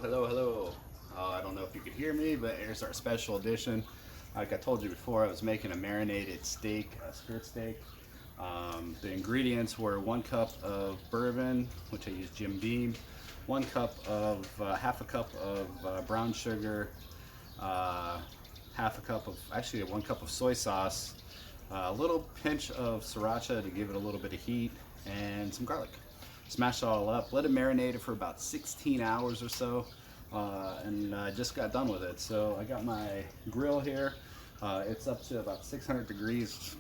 Hello. I don't know if you could hear me, but here's our special edition. Like I told you before, I was making a marinated steak, a skirt steak. The ingredients were 1 cup of bourbon, which I use Jim Beam, 1 cup of, half a cup of brown sugar, half a cup of, actually 1 cup of soy sauce, a little pinch of sriracha to give it a little bit of heat, and some garlic. Smash it all up, let it marinate for about 16 hours or so, and I just got done with it. So I got my grill here. It's up to about 600 degrees.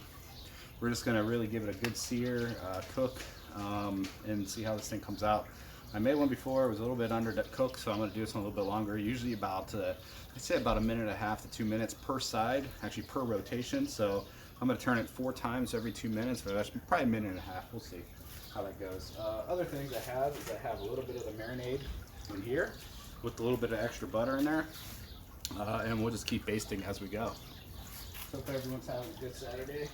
We're just gonna really give it a good sear, cook, and see how this thing comes out. I made one before, it was a little bit undercooked, so I'm gonna do this one a little bit longer. Usually about, I'd say about 1.5 to 2 minutes per side, actually per rotation. So I'm gonna turn it 4 times every 2 minutes, but that's probably 1.5 minutes. We'll see how that goes. Other things I have is I have a little bit of the marinade in here with a little bit of extra butter in there, and we'll just keep basting as we go. Hope everyone's having a good Saturday,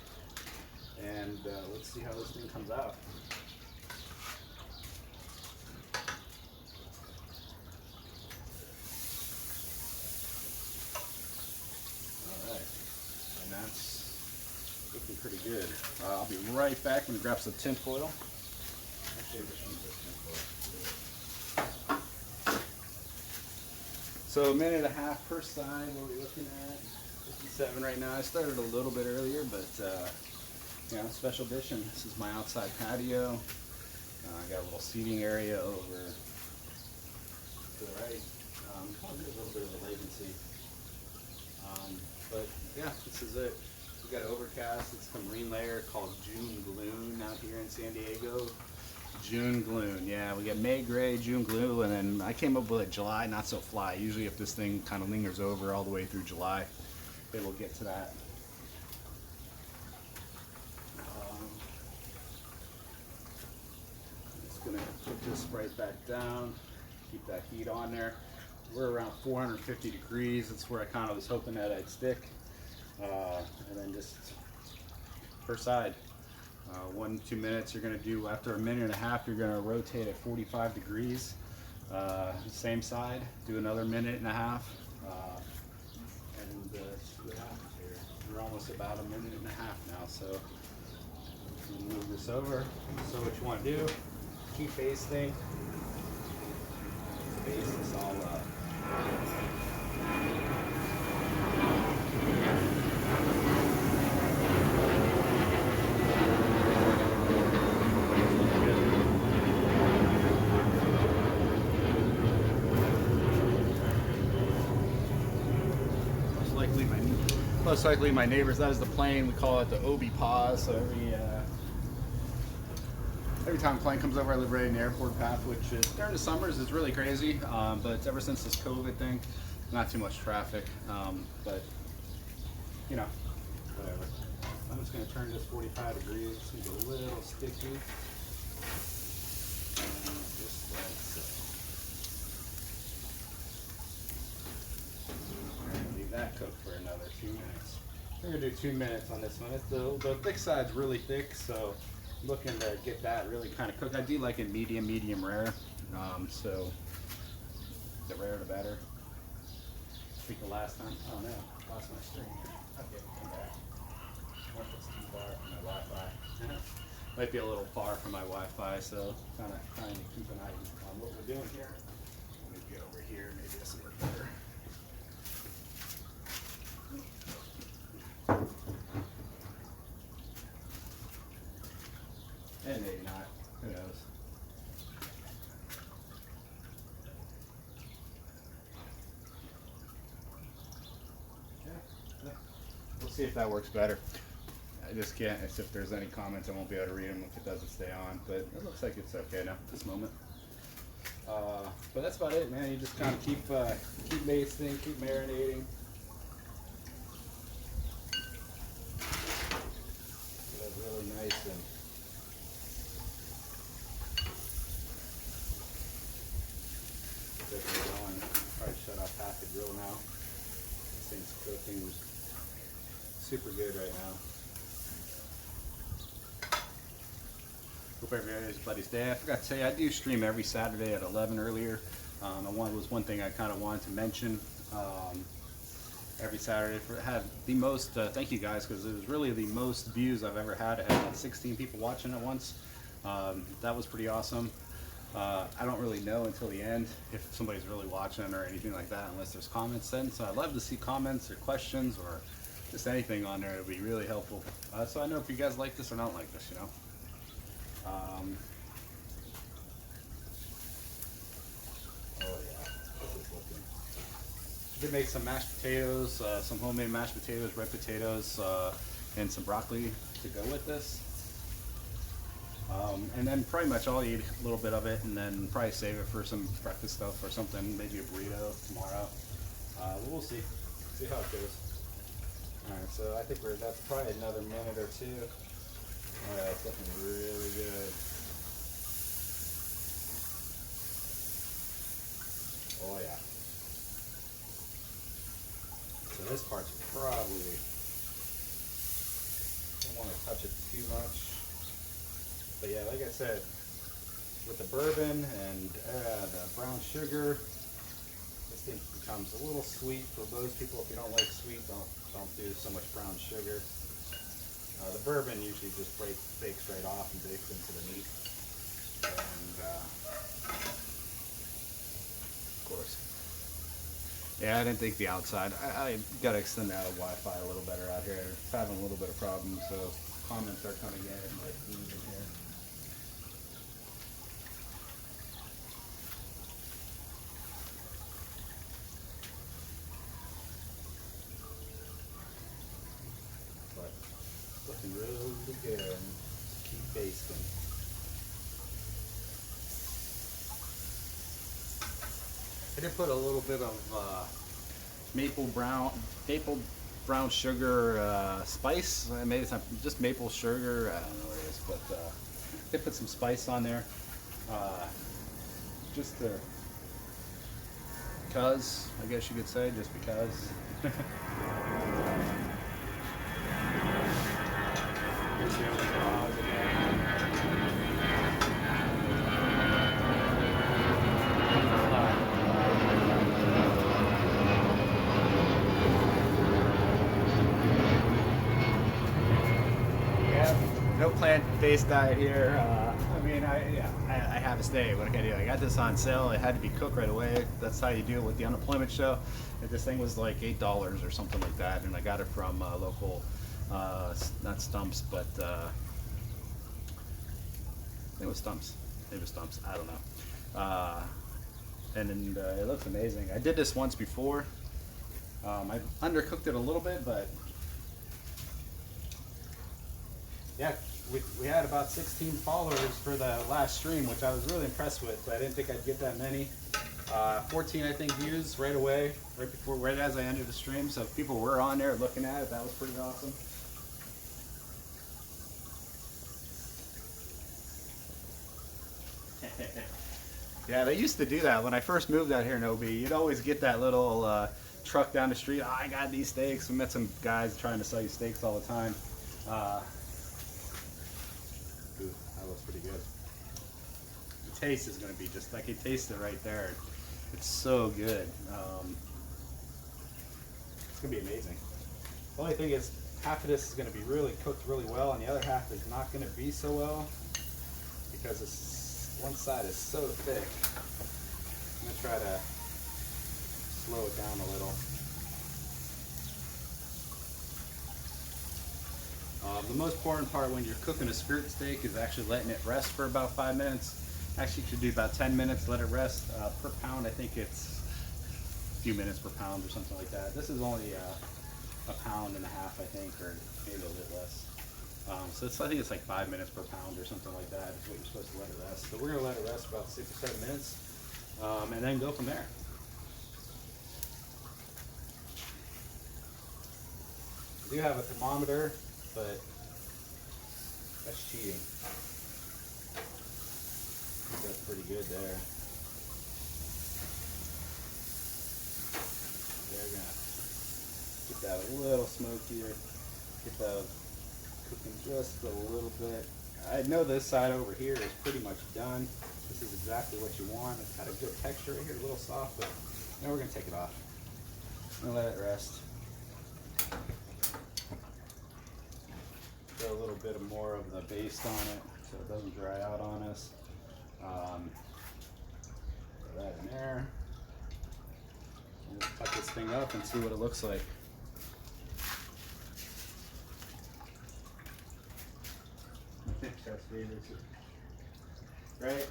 and let's see how this thing comes out. Alright, and that's looking pretty good. I'll be right back. I'm going to grab some tin foil. So 1.5 minutes per side, what are we looking at? 57 right now. I started a little bit earlier, but special edition. This is my outside patio. I got a little seating area over to the right. Probably a little bit of a latency. But yeah, this is it. We got overcast. It's a marine layer called June Gloom out here in San Diego. June Gloom, yeah. We got May Gray, June Gloom, and then I came up with a July Not So Fly. Usually if this thing kind of lingers over all the way through July, it will get to that. Just gonna put this right back down, keep that heat on there. We're around 450 degrees. That's where I kind of was hoping that I'd stick. And then just per side. 1 to 2 minutes. You're going to do, after 1.5 minutes, you're going to rotate at 45 degrees. Same side. Do another 1.5 minutes. And see what happens here. We're almost about 1.5 minutes now. So we'll move this over. So what you want to do, keep basting. Base this all up. Most likely my neighbors, that is the plane, we call it the Obi pause. So every time a plane comes over, I live right in the airport path, which is, during the summers is really crazy, but ever since this COVID thing, not too much traffic, but you know, whatever. I'm just going to turn this 45 degrees. It's going to be a little sticky, just like so. Leave that cook for another 2 minutes. We're gonna do 2 minutes on this one. The thick side's really thick, so I'm looking to get that really kind of cooked. I do like it medium rare. So the rarer the better. I think the last time, oh no, lost my string. Okay, come back. What if it's too far from my Wi-Fi? Might be a little far from my Wi-Fi, so kind of trying to keep an eye on what we're doing here. Let me get over here. Maybe this will work better. And maybe not. Who knows? Yeah. We'll see if that works better. I just can't. If there's any comments, I won't be able to read them if it doesn't stay on. But it looks like it's okay now at this moment. But that's about it, man. You just kind of keep basting, keep marinating. Get it really nice and. Going. Probably shut off half the grill now. This thing's cooking super good right now. Hope everybody's day. I forgot to tell you, I do stream every Saturday at 11 earlier. Was one thing I kind of wanted to mention. Every Saturday had the most. Thank you guys, because it was really the most views I've ever had. I had like 16 people watching at once. That was pretty awesome. I don't really know until the end if somebody's really watching or anything like that, unless there's comments sent. So I'd love to see comments or questions or just anything on there. It would be really helpful. So I know if you guys like this or don't like this, you know. Oh yeah, did make some mashed potatoes, some homemade mashed potatoes, red potatoes, and some broccoli to go with this. And then pretty much I'll eat a little bit of it and then probably save it for some breakfast stuff or something, maybe a burrito tomorrow. We'll see how it goes. Alright, so I think that's probably another minute or two. Alright, it's looking really good. Oh yeah. So this part's probably, don't want to touch it too much. But yeah, like I said, with the bourbon and the brown sugar, this thing becomes a little sweet for most people. If you don't like sweet, don't do so much brown sugar. The bourbon usually just bakes right off and bakes into the meat. And of course, yeah, I didn't think the outside. I got to extend out Wi-Fi a little better out here. It's having a little bit of problems, so comments are coming in like moving here. But looking really good. Just keep basting. I did put a little bit of maple brown sugar spice. I made it just maple sugar. I don't know what it is, but I did put some spice on there, just because, I guess you could say, just because. No plant-based diet here. I mean, I have to stay. What can I do? I got this on sale. It had to be cooked right away. That's how you deal with the unemployment show. And this thing was like $8 or something like that, and I got it from local, not Stumps, but I think it was Stumps. Maybe it was Stumps. I don't know. And it looks amazing. I did this once before. I undercooked it a little bit, but yeah, we had about 16 followers for the last stream, which I was really impressed with. I didn't think I'd get that many. 14, I think, views right away, right as I ended the stream. So if people were on there looking at it, that was pretty awesome. Yeah, they used to do that when I first moved out here in OB. You'd always get that little truck down the street. Oh, I got these steaks. We met some guys trying to sell you steaks all the time. Ooh, that looks pretty good. The taste is going to be just, I can taste it right there. It's so good. It's going to be amazing. The only thing is, half of this is going to be really cooked really well, and the other half is not going to be so well because one side is so thick. I'm going to try to slow it down a little. The most important part when you're cooking a skirt steak is actually letting it rest for about 5 minutes. Actually, you should do about 10 minutes, let it rest. Per pound, I think it's a few minutes per pound or something like that. This is only a pound and a half, I think, or maybe a little bit less. So I think it's like 5 minutes per pound or something like that is what you're supposed to let it rest. So we're going to let it rest about 6 or 7 minutes, and then go from there. I do have a thermometer, but that's cheating. I think that's pretty good there. They're gonna get that a little smokier, get that cooking just a little bit. I know this side over here is pretty much done. This is exactly what you want. It's got a good texture right here, a little soft, but now we're gonna take it off. I'm gonna let it rest. Throw a little bit more of the baste on it so it doesn't dry out on us. Put that in there. And cut this thing up and see what it looks like. Right.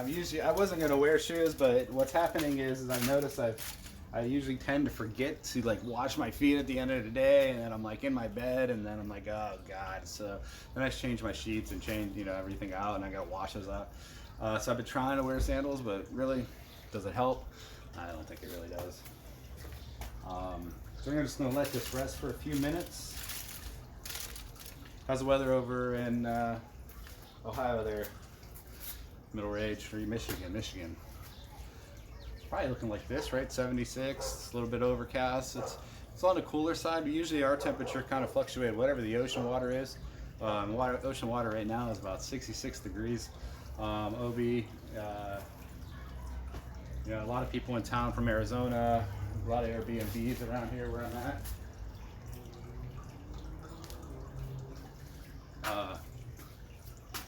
Usually, I wasn't gonna wear shoes, but what's happening is I've noticed I usually tend to forget to like wash my feet at the end of the day, and then I'm like in my bed, and then I'm like, oh god. So then I change my sheets and change everything out, and I got washes out. So I've been trying to wear sandals, but really, does it help? I don't think it really does. So we're just gonna let this rest for a few minutes. How's the weather over in Ohio there? Middle Range, or Michigan. Probably looking like this, right? 76. It's a little bit overcast. It's on the cooler side, but usually our temperature kind of fluctuates whatever the ocean water is. Ocean water right now is about 66 degrees. OB, a lot of people in town from Arizona, a lot of Airbnbs around here where I'm at.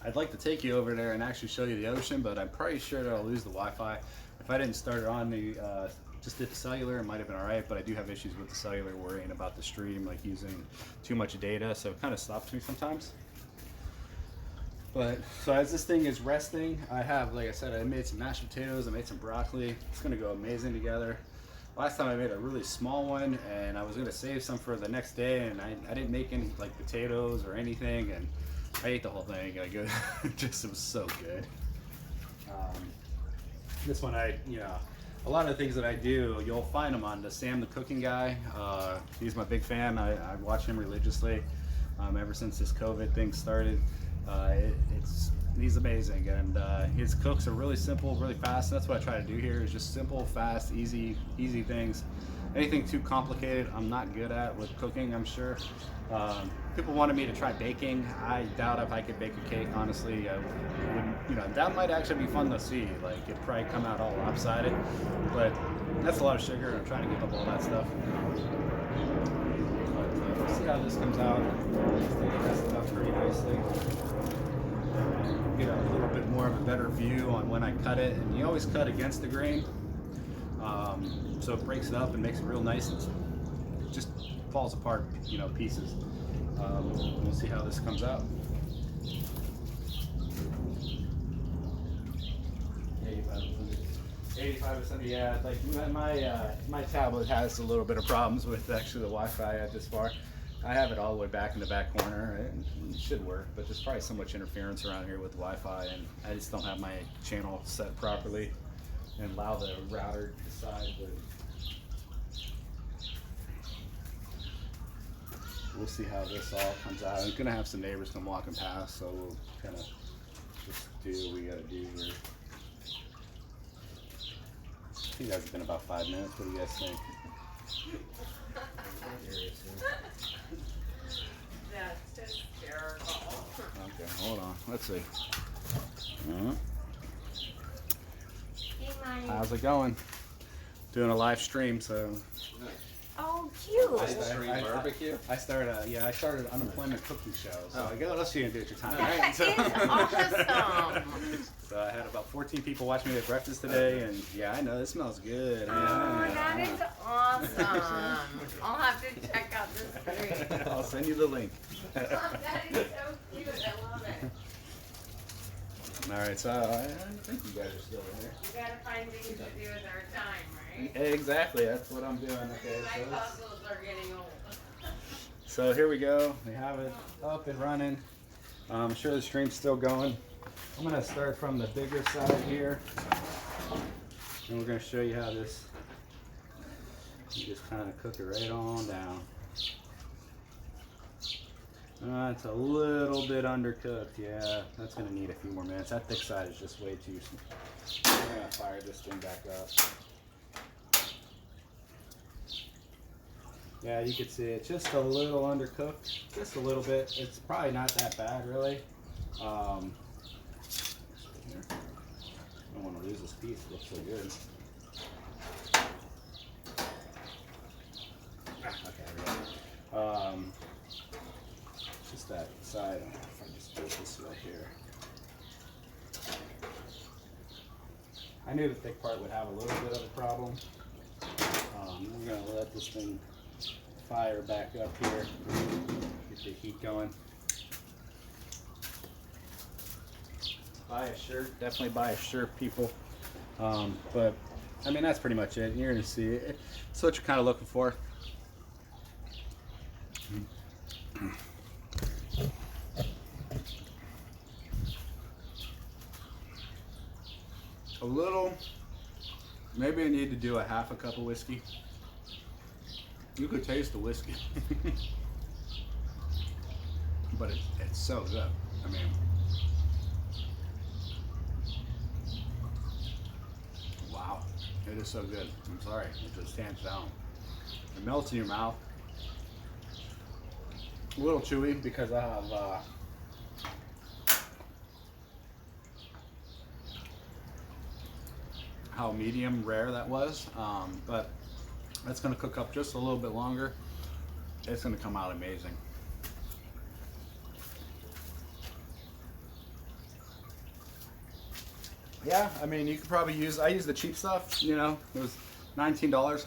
I'd like to take you over there and actually show you the ocean, but I'm pretty sure that I'll lose the Wi-Fi. If I didn't start it on the, just did the cellular, it might have been all right, but I do have issues with the cellular, worrying about the stream, like using too much data, so it kind of stops me sometimes. But, so as this thing is resting, I have, like I said, I made some mashed potatoes, I made some broccoli. It's gonna go amazing together. Last time I made a really small one, and I was gonna save some for the next day, and I didn't make any like potatoes or anything, and I ate the whole thing. Like, it was so good. This one, a lot of the things that I do, you'll find them on the Sam the Cooking Guy. He's my big fan. I watch him religiously ever since this COVID thing started. He's amazing, and his cooks are really simple, really fast. That's what I try to do here, is just simple, fast, easy things. Anything too complicated, I'm not good at with cooking, I'm sure. People wanted me to try baking. I doubt if I could bake a cake, honestly. That might actually be fun to see. Like, it'd probably come out all lopsided, but that's a lot of sugar, and I'm trying to give up all that stuff. But we'll see how this comes out. This thing rests up pretty nicely. Get a little bit more of a better view on when I cut it, and you always cut against the grain, so it breaks it up and makes it real nice. It just falls apart, pieces. We'll see how this comes out. 85%. Yeah, like my tablet has a little bit of problems with actually the Wi-Fi at this far. I have it all the way back in the back corner. It should work, but there's probably so much interference around here with Wi-Fi, and I just don't have my channel set properly and allow the router to decide. But we'll see how this all comes out. I'm gonna have some neighbors come walking past, so we'll kind of just do what we gotta do here. I think that's been about 5 minutes. What do you guys think? That's hysterical. Okay, hold on. Let's see. Hey, Mike. How's it going? Doing a live stream, so. Oh, cute. Barbecue? I started an unemployment cooking show. So I go, what else are you gonna do at your time, That right? So, is awesome. so I had about 14 people watch me at breakfast today, and yeah, I know it smells good. Oh, that is awesome. I'll have to check out this stream. I'll send you the link. That is so cute. I love it. All right, so I think you guys are still there. You gotta find things to do with our time, right? Exactly, that's what I'm doing. Okay, My puzzles are getting old. so here we go. We have it up and running. I'm sure the stream's still going. I'm gonna start from the bigger side here, and we're gonna show you how this. You just kind of cook it right on down. It's a little bit undercooked. Yeah, that's gonna need a few more minutes. That thick side is just way too. I'm gonna fire this thing back up. Yeah, you can see it's just a little undercooked, just a little bit. It's probably not that bad, really. don't want to lose this piece. It looks so good. Okay, there we go. Just that side. I don't know if I just do this right here. I knew the thick part would have a little bit of a problem. We're going to let this thing fire back up here, get the heat going. Buy a shirt, definitely buy a shirt, people. But I mean, that's pretty much it. You're going to see it. It's what you're kind of looking for. A little, maybe I need to do a half a cup of whiskey. You could taste the whiskey. But it's so good. I mean, wow, it is so good. I'm sorry, it just hands down. It melts in your mouth. A little chewy because I have how medium rare that was, but that's going to cook up just a little bit longer. It's going to come out amazing. Yeah, I mean, you could probably use, I use the cheap stuff, you know, it was $19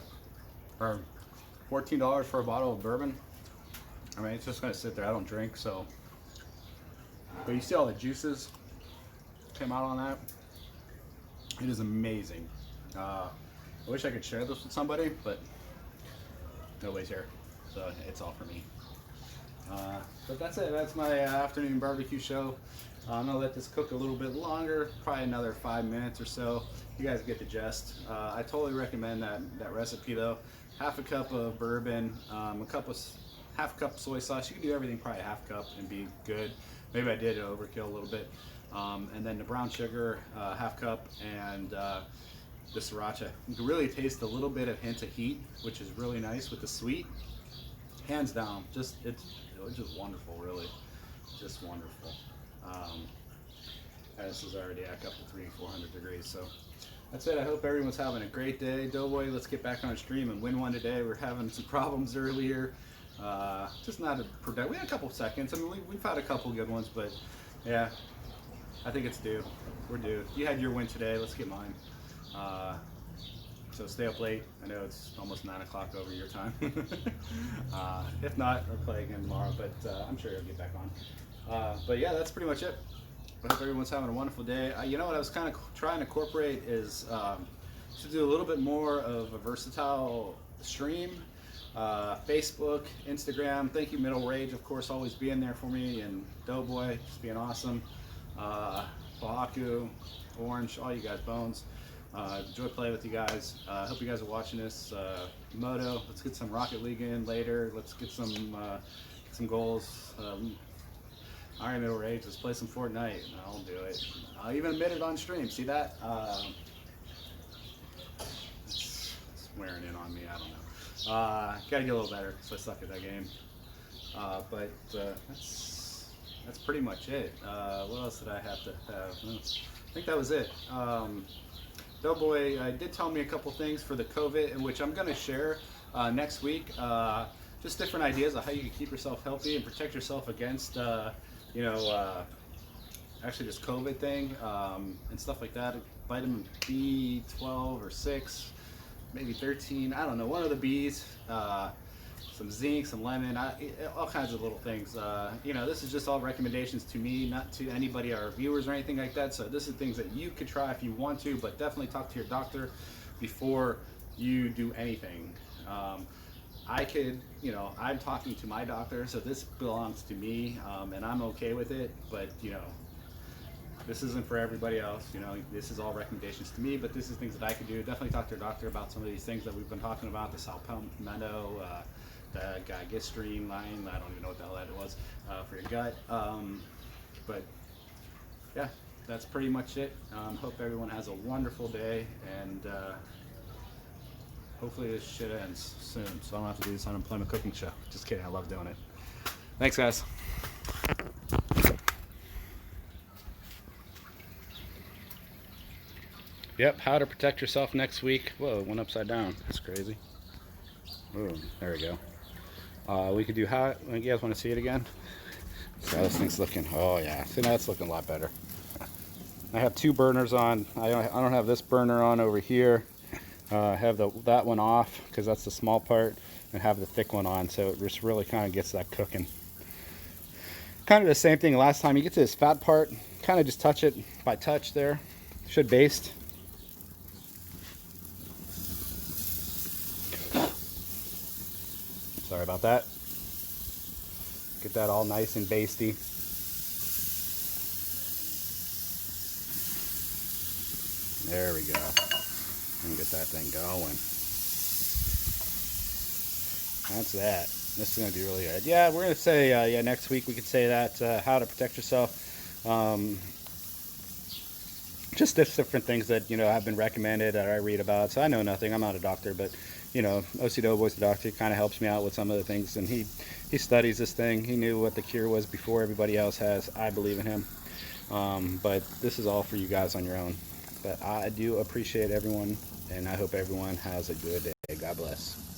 or $14 for a bottle of bourbon. I mean, it's just going to sit there. I don't drink, so. But you see all the juices came out on that. It is amazing. I wish I could share this with somebody, but nobody's here, so it's all for me. But that's it. That's my afternoon barbecue show. I'm gonna let this cook a little bit longer, probably another 5 minutes or so. You guys get the gist. I totally recommend that recipe though. Half a cup of bourbon, half a cup of soy sauce. You can do everything probably half cup and be good. Maybe I did overkill a little bit. And then the brown sugar, half cup, and the sriracha. You can really taste a little bit of hint of heat, which is really nice with the sweet. Hands down, it was just wonderful, really, just wonderful. This is already back up to 300-400 degrees, so that's it. I hope everyone's having a great day. Doughboy, let's get back on stream and win one today. We're having some problems earlier, just not a product. We had a couple seconds. I mean, we've had a couple good ones, but yeah, I think it's due. We're due. You had your win today. Let's get mine. So stay up late. I know it's almost 9 o'clock over your time. If not, we'll play again tomorrow, but I'm sure you'll get back on. But yeah, that's pretty much it. I hope everyone's having a wonderful day. You know what I was kind of trying to incorporate is to do a little bit more of a versatile stream. Facebook, Instagram. Thank you, Middle Rage, of course, always being there for me, and Doughboy, just being awesome. Pahaku, Orange, all you guys, Bones. Enjoy playing with you guys. Hope you guys are watching this. Moto, let's get some Rocket League in later. Let's get some goals. Iron Middle Rage, let's play some Fortnite. I'll do it. I'll even admit it on stream. See that? It's wearing in on me. I don't know. Gotta get a little better, so I suck at that game. But that's pretty much it. What else did I have to have? I think that was it. Doughboy did tell me a couple things for the COVID, in which I'm going to share next week. Just different ideas of how you can keep yourself healthy and protect yourself against, actually this COVID thing and stuff like that. Vitamin B12 or 6, maybe 13. I don't know. One of the Bs. Some zinc, some lemon, all kinds of little things. This is just all recommendations to me, not to anybody, our viewers or anything like that. So this is things that you could try if you want to, but definitely talk to your doctor before you do anything. I'm talking to my doctor, so this belongs to me, and I'm okay with it, but this isn't for everybody else. This is all recommendations to me, but this is things that I could do. Definitely talk to your doctor about some of these things that we've been talking about, the sal palmetto, the Gastrin line, I don't even know what the hell that was, for your gut. But yeah, that's pretty much it. Hope everyone has a wonderful day, and hopefully this shit ends soon, so I don't have to do this unemployment cooking show. Just kidding, I love doing it. Thanks, guys. Yep, how to protect yourself next week. Whoa, it went upside down. That's crazy. Boom, there we go. We could do how, you guys want to see it again? So this thing's looking, oh yeah, see now it's looking a lot better. I have two burners on. I don't have this burner on over here. I have that one off because that's the small part, and have the thick one on, so it just really kind of gets that cooking. Kind of the same thing last time. You get to this fat part, kind of just touch it by touch there. Should baste. Sorry about that. Get that all nice and basty. There we go. And get that thing going. That's that. This is going to be really good. Yeah, we're going to say, yeah, next week we could say that, how to protect yourself. Just different things that, you know, have been recommended that I read about. So I know nothing. I'm not a doctor, but, you know, OC Doughboy's the doctor. He kind of helps me out with some of the things, and he studies this thing. He knew what the cure was before everybody else has. I believe in him. But this is all for you guys on your own. But I do appreciate everyone, and I hope everyone has a good day. God bless.